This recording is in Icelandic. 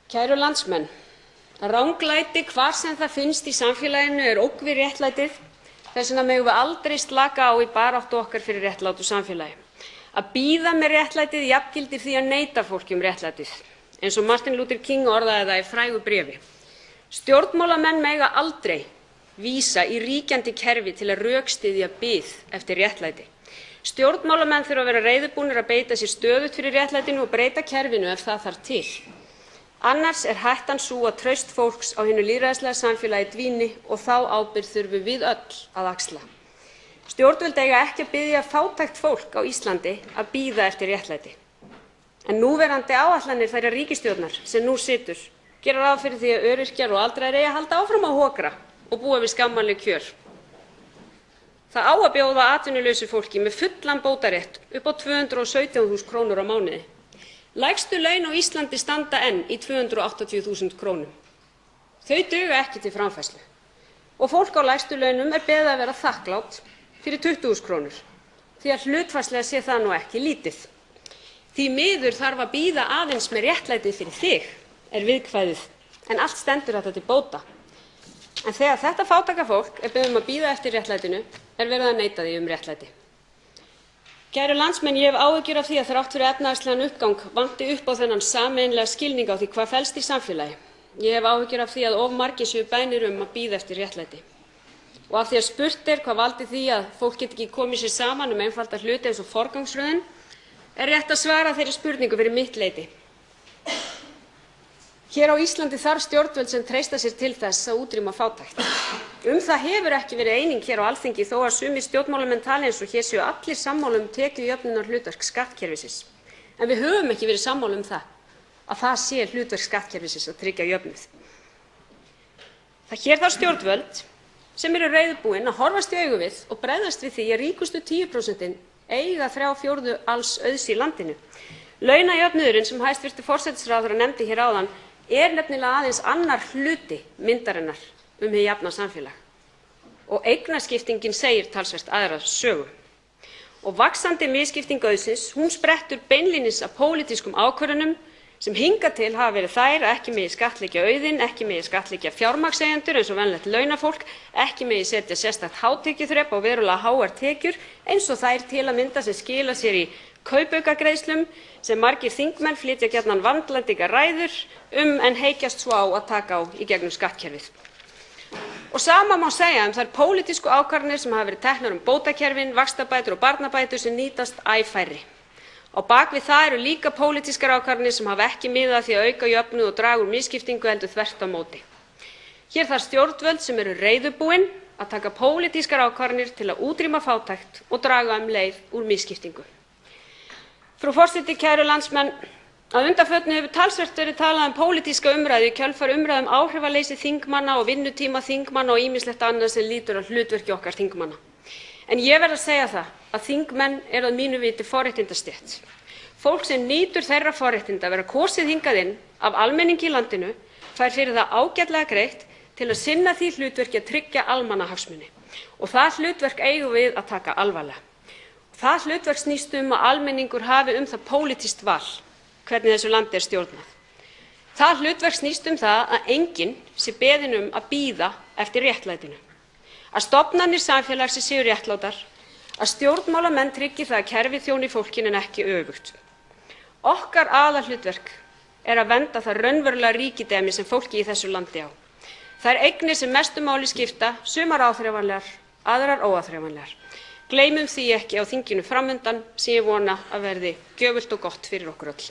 Kæru landsmenn, ranglæti hvar sem það finnst í samfélaginu er ógn við réttlætið. Þess vegna megum við aldrei slaka á í baráttu okkar fyrir réttlátu samfélagi. Að bíða með réttlætið jafngildir því að neita fólki réttlætið, eins og Martin Luther King orðaði það í frægu bréfi. Stjórnmálamenn mega aldrei vísa í ríkjandi kerfi til að rökstyðja bið eftir réttlæti. Stjórnmálamenn þurfa að vera reiðubúnir að beita sér stöðugt fyrir réttlætinu og breyta kerfinu ef það þarf til. Annars er hættan sú að traust fólks á hinu lýðræðislega samfélagi dvíni og þá ábyrgð þurfum við öll að axla. Stjórnvöld eiga ekki að biðja fátækt fólk á Íslandi að bíða eftir réttlæti. En núverandi áætlanir þeirrar ríkisstjórnar sem nú situr gera ráð fyrir því að öryrkjar og aldraðir eigi að halda áfram að hokra og búa við skammarleg kjör. Það á að bjóða atvinnulausu fólki með fullan bótarétt upp á 217.000 krónur á mánuði. Lægstu laun á Íslandi standa enn í 280.000 krónum. Þau duga ekki til framfærslu. Og fólk á lægstu launum er beðið að vera þakklátt fyrir 20.000 krónur, því að hlutfallslega sé það nú ekki lítið. Því miður þarf að bíða aðeins með réttlætið fyrir þig, er viðkvæðið, en allt stendur þetta til bóta. En þegar þetta fátæka fólk er beðið að bíða eftir réttlætinu, er verið að neita því réttlæti. Kæru landsmenn, ég hef áhyggjur af því að þrátt fyrir efnahagslegan uppgang vanti upp á þennan sameiginlega skilning á því hvað felst í samfélagi. Ég hef áhyggjur af því að of margir séu bænir að bíða eftir réttlæti. Og af því að spurt er hvað valdi því að fólk geti ekki komið sér saman einfalda hluti eins og forgangsröðun, er rétt að svara þeirri spurningu fyrir mitt leyti. Hér á Íslandi þarf stjórnvöld sem treysta sér til þess að útrýma fátækt. Það hefur ekki verið eining hér á Alþingi þó að sumir stjórnmálamenn tali eins og hér séu allir sammála tekjujöfnunarhlutverk skattkerfisins. En við höfum ekki verið sammála að það sé hlutverk skattkerfisins að tryggja jöfnuð. Hér þarf stjórnvöld sem eru reiðubúin að horfast í augu við og bregðast við því að ríkustu 10% eiga 3/4 alls auðs í landinu. Launajöfnuðurinn sem hæstv. Forsætisráðherra nefndi hér áðan er nefnilega aðeins annar hluti myndarinnar hið jafna samfélag. Og eignaskiptingin segir talsvert aðra sögu. Og vaxandi misskipting auðsins, hún sprettur beinlínis af pólitískum ákvörðunum sem hingað til hafa verið þær að ekki megi skattleggja auðinn, ekki megi skattleggja fjármagnseigendur eins og venjulegt launafólk, ekki megi setja sérstakt hátekjuþrep á verulega háar tekjur eins og þær til að mynda sem skila sér í kaupaukagreiðslum sem margir þingmenn flytja gjarnan vandlandingar ræður en heykjast svo á að taka á í gegnum skattkerfið. Og sama má segja þær pólitísku ákvarðanir sem hafa verið teknar bótakerfin, vaxtabætur og barnabætur sem nýtast æ færri. Á bak við það eru líka pólitískar ákvarðanir sem hafa ekki miðað að því að auka jöfnuð og draga úr misskiptingu heldur þvert á móti. Hér þarf stjórnvöld sem eru reiðubúin að taka pólitískar ákvarðanir til að útrýma fátækt og draga leið úr misskiptingu. Frú forseti, kæru landsmenn, að undanförnu hefur talsvert verið talað pólitíska umræðu í kjölfar umræðu áhrifaleysi þingmanna og vinnutíma þingmanna og ýmislegt annað sem lýtur að hlutverki okkar þingmanna. En ég verð að segja það að þingmenn eru að mínu viti forréttindastétt. Fólk sem nýtur þeirra forréttinda að vera kosið hingað inn af almenningi í landinu fær fyrir það ágætlega greitt til að sinna því hlutverki að tryggja almannahagsmuni. Og það hlutverk eigum við að taka alvarlega. Það hlutverk snýst að almenningur hafi það pólitískt val hvernig þessu landi er stjórnað. Það hlutverk snýst það að enginn sé beðinn að bíða eftir réttlætinu. Að stofnanir samfélagsins séu réttlátar, að stjórnmálamenn tryggi það að kerfið þjóni fólkinu en ekki öfugt. Okkar aðalhlutverk er að vernda það raunverulega ríkidæmi sem fólki í þessu landi á. Þær eignir sem mestu máli skipta, sumar áþreifanlegar, aðrar óáþreifanlegar. Gleymum því ekki á þinginu fram undan sem ég vona að verði gjöfult og gott fyrir okkur öll.